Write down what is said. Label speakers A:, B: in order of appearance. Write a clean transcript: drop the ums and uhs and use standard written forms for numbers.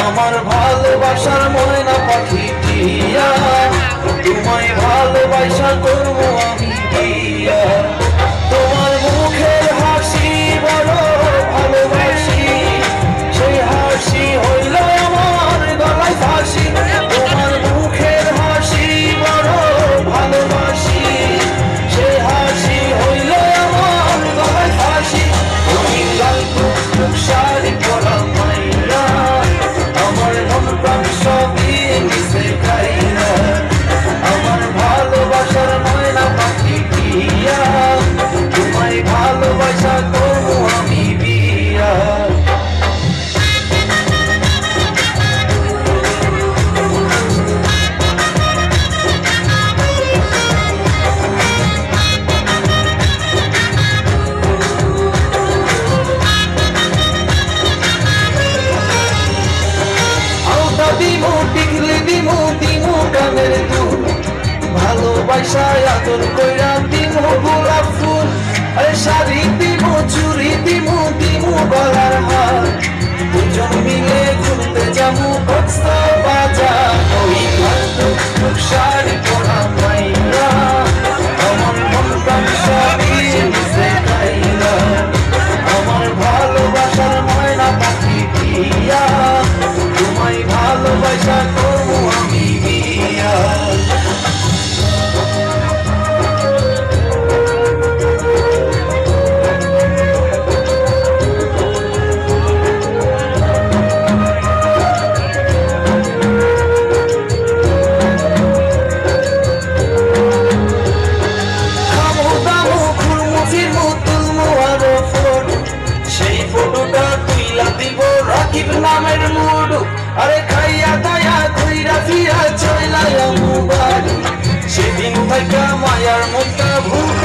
A: আমার ভালোবাসার ময়না পাখি টিয়া, তোমায় ভালোবাসা করবো আমি বিয়া। তোমার মুখের হাসি বড় ভালোবাসি, সেই হাসি হইল আমার গলায় ফাঁসি। তোমার মুখের হাসি বড় ভালোবাসি, সেই হাসি হইল আমার গলায় ফাঁসি। তুমি লাল টুকটুক শাড়ি পরা মাইয়া, আমার মন প্রাণ সবই মিশে খাইয়া। আমার ভালোবাসার ময়না পাখি টিয়া, তোমায় ভালোবাসা করবো আমি বিয়া। দিমু টিকলি দিমু দিমু কানের দুল, ভালোবাসায় আদর কইরা দিমু গোলাপ ফুল। আরে শাড়ি দিমু চুড়ি দিমু দিমু গলার হার, দুজন মিলে ঘুরতে যাবো কক্সবাজার। ওই লাল টুকটুক শাড়ি পরা মাইয়া, আমার মন প্রাণ সবই মিশে খাইলা। আমার ভালোবাসার ময়না পাখি টিয়া, তোমায় ভালোবাসা করবো আমি বিয়া। খামু দামু ঘুরমু ফিরমু তুলমু আরো ফটো, সেই ফটোটা তুইলা দিব রাকিব নামের মুডু। আরে খাইয়া দায়া কইরা ফিরা চইলা আমু বাড়ি, সেদিন থাইকা মায়ার মনটা ভুল